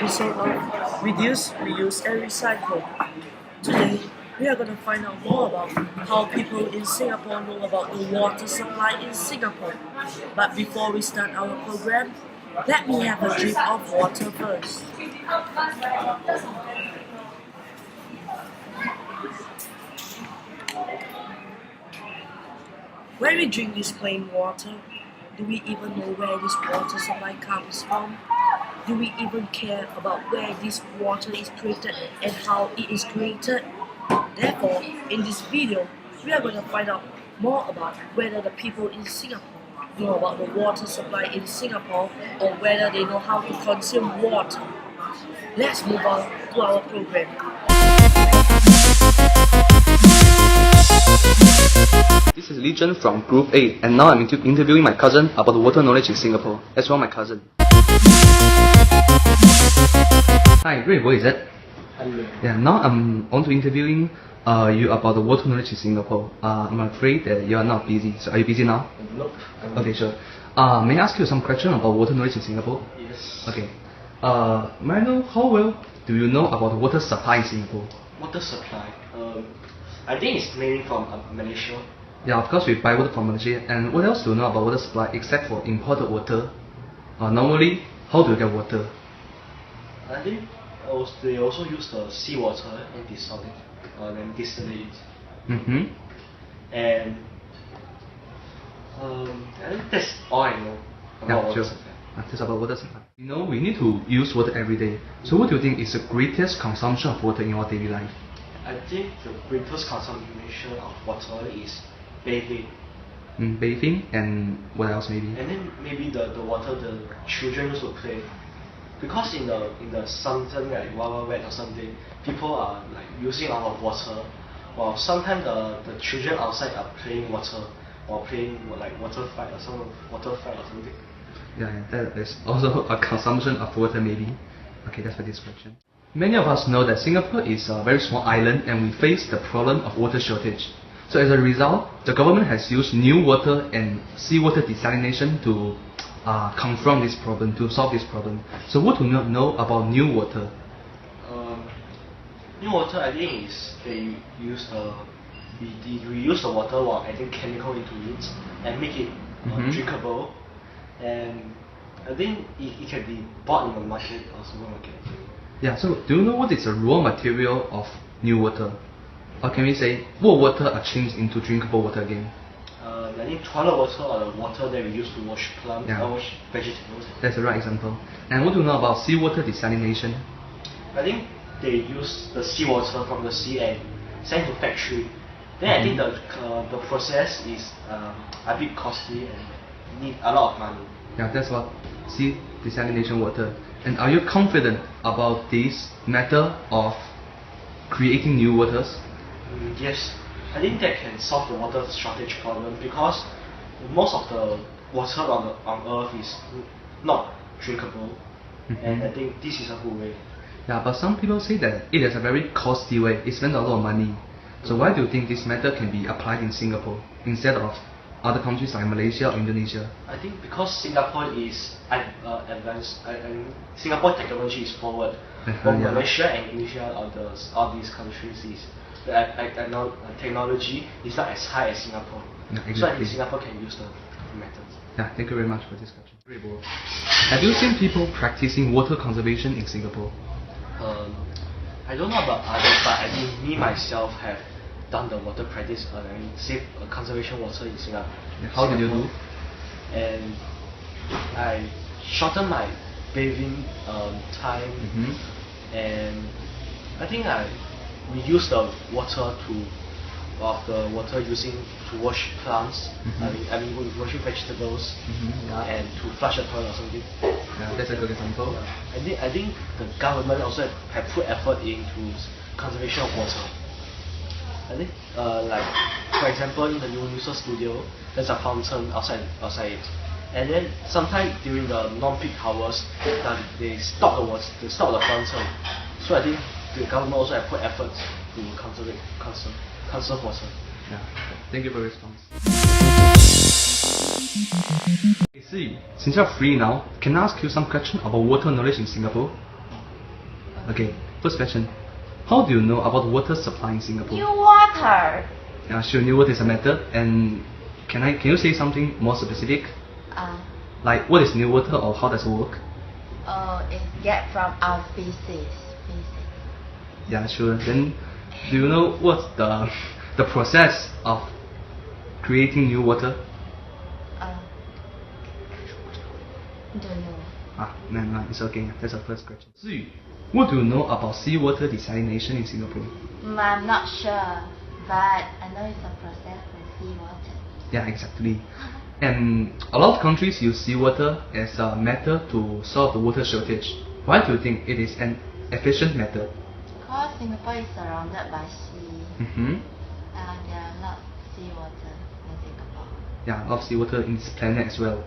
episode of Reduce, Reuse and Recycle. Today, we are going to find out more about how people in Singapore know about the water supply in Singapore. But before we start our program, let me have a drink of water first. When we drink this plain water, do we even know where this water supply comes from? Do we even care about where this water is created and how it is created? Therefore, in this video, we are going to find out more about whether the people in Singapore know about the water supply in Singapore or whether they know how to consume water. Let's move on to our program. This is Lee Zhen from Group A, and now I'm interviewing my cousin about the water knowledge in Singapore. Let's welcome my cousin. Hi, great, what is it? Hello. Yeah, now I'm on to interviewing you about the water knowledge in Singapore. I'm afraid that you are not busy. So are you busy now? Nope. Okay, sure. May I ask you some question about water knowledge in Singapore? Yes. Okay. May I know how well do you know about the water supply in Singapore? Water supply. I think it's mainly from Malaysia. Yeah, of course we buy water from Malaysia. And what else do you know about water supply except for imported water? Normally, how do you get water? I think they also use the seawater and dissolve it, and distill it. Mm-hmm. And I think that's all I know about water supply. That's about water supply. You know, we need to use water every day. So what do you think is the greatest consumption of water in our daily life? I think the greatest consumption of water is bathing. Bathing and what else maybe? And then maybe the water the children used to play. Because in the something like Wild Wet or something, people are like using a lot of water, while sometimes the children outside are playing water or playing like water fight or something. Yeah, that is also a consumption of water maybe. Okay, that's for this question. Many of us know that Singapore is a very small island and we face the problem of water shortage. So as a result, the government has used new water and seawater desalination to confront this problem, to solve this problem. So what do you know about new water? New water, I think is they use we reuse the water while adding chemical into it and make it drinkable. And I think it can be bought in the market or supermarket. Yeah, so do you know what is the raw material of new water? Or can we say, what water are changed into drinkable water again? I think toilet water or the water that we use to wash plants or wash vegetables. That's the right example. And what do you know about seawater desalination? I think they use the seawater from the sea and send to factory. Then I think the process is a bit costly and need a lot of money. Yeah, that's what sea desalination water. And are you confident about this method of creating new waters? Yes, I think that can solve the water shortage problem because most of the water on Earth is not drinkable, and I think this is a good way. Yeah, but some people say that it is a very costly way. It spends a lot of money. So why do you think this method can be applied in Singapore instead of other countries like Malaysia or Indonesia? I think because Singapore is advanced, and Singapore technology is forward. But Malaysia and Indonesia all these countries is the technology is not as high as Singapore. Yeah, exactly. So I think Singapore can use the methods. Yeah, thank you very much for this discussion. Have you seen people practicing water conservation in Singapore? I don't know about others, but I think me myself have done the water practice and save conservation water in Singapore. Yeah, how did you do? And I shortened my bathing time, and I think we use the water using to wash plants. I mean washing vegetables, and to flush a toilet or something. Yeah, that's a good example. I think the government also have put effort into conservation of water. I think like for example in the Universal Studio there's a fountain outside it. And then sometimes during the non-peak hours, they stop the water, they stop the fountain. So I think the government also have put efforts to conserve water. Yeah. Thank you for your response. Hey, Si, since you're free now, can I ask you some question about water knowledge in Singapore? Okay, first question. How do you know about water supply in Singapore? New water. Yeah, sure, new water is a matter. And can you say something more specific? Like what is new water or how does it work? It get from our feces. Yeah, sure. Then do you know what's the process of creating new water? Don't know. No, it's okay. That's the first question. Ziyu, what do you know about seawater desalination in Singapore? I'm not sure, but I know it's a process for seawater. Yeah, exactly. And a lot of countries use seawater as a method to solve the water shortage. Why do you think it is an efficient method? Because Singapore is surrounded by sea, and there are a lot of seawater in Singapore. Yeah, a lot of seawater in this planet as well.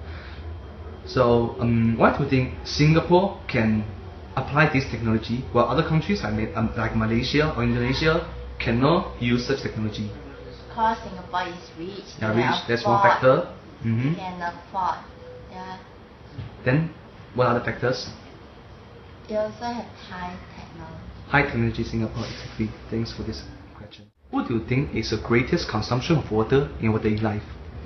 So, why do you think Singapore can apply this technology while other countries like Malaysia or Indonesia cannot use such technology? Because Singapore is rich. Yeah, they rich. That's one afford- factor. Can afford. Yeah. Then, what other factors? They also have high technology. High technology Singapore, exactly. Thanks for this question. What do you think is the greatest consumption of water in our daily life?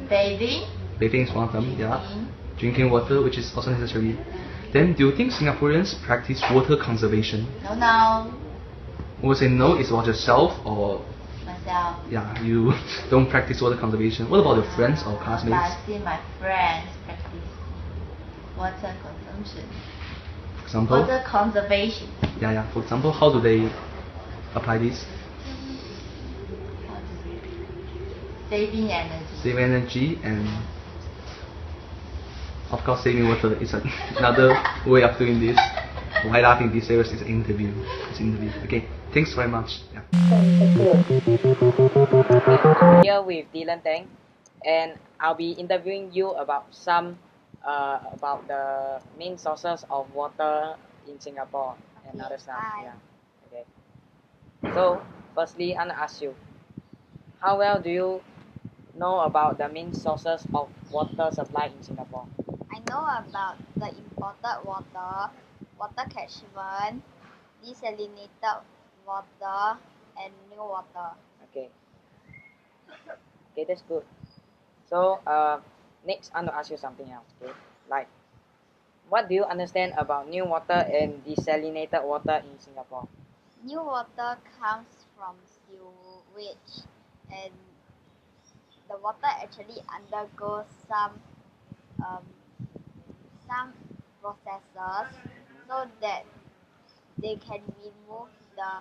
Bathing. Bathing is one of them, yeah. Drinking. Drinking water, which is also necessary. Then, do you think Singaporeans practice water conservation? No. Or say no, it's about yourself, or Myself. yeah, you don't practice water conservation. What about your friends or But classmates? I see my friends practice water consumption. For example, Water conservation. yeah. For example, how do they apply this? Saving energy. Save energy and of course saving water is another way of doing this. Why laughing this series is an interview. It's an interview. Okay, thanks very much. Yeah. Here with Dylan Tang, and I'll be interviewing you about some about the main sources of water in Singapore and other stuff. Hi. Yeah. Okay. So firstly, I wanna ask you, how well do you know about the main sources of water supply in Singapore? I know about the imported water, water catchment, desalinated water, and new water. Okay. Okay, that's good. So next I want to ask you something else. Okay, like what do you understand about new water and desalinated water in Singapore? New water comes from sewage, and the water actually undergoes some processes so that they can remove the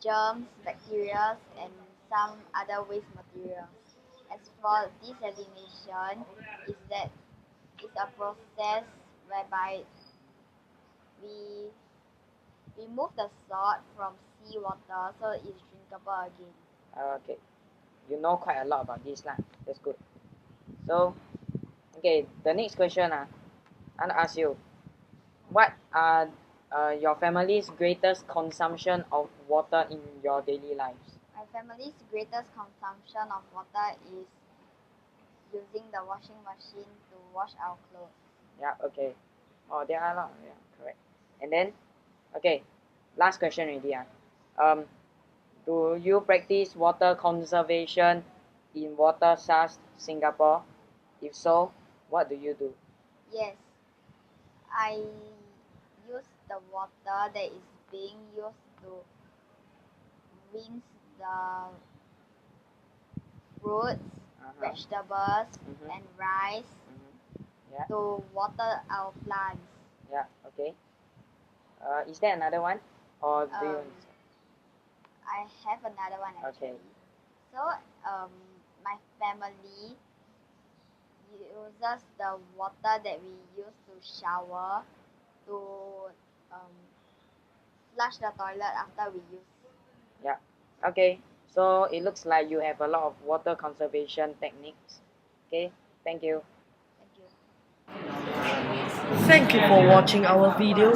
germs, bacteria, and some other waste materials. As for desalination, it's a process whereby we remove the salt from seawater so it's drinkable again. Okay, you know quite a lot about this lah. That's good. So, okay, the next question I want to ask you, what are your family's greatest consumption of water in your daily lives? My family's greatest consumption of water is using the washing machine to wash our clothes. Yeah, okay. Oh, there are a lot. Yeah, correct. And then, okay, last question already. Do you practice water conservation in WaterSAS Singapore? If so, what do you do? Yes, I use the water that is being used to rinse the fruits, vegetables, Mhm. and rice Yeah, to water our plants. yeah, okay. Is there another one? Or do you? I have another one actually. Okay. So, my family uses the water that we use to shower to flush the toilet after we use. Yeah. Okay. So it looks like you have a lot of water conservation techniques. Okay. Thank you. Thank you. Thank you for watching our video.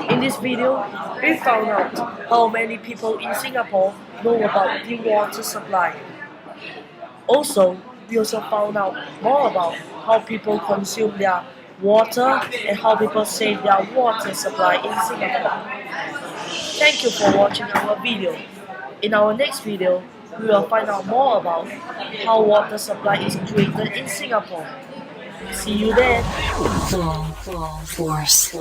In this video, we found out how many people in Singapore know about the water supply. Also, we also found out more about how people consume their water and how people save their water supply in Singapore. Thank you for watching our video. In our next video, we will find out more about how water supply is created in Singapore. See you there. Full force.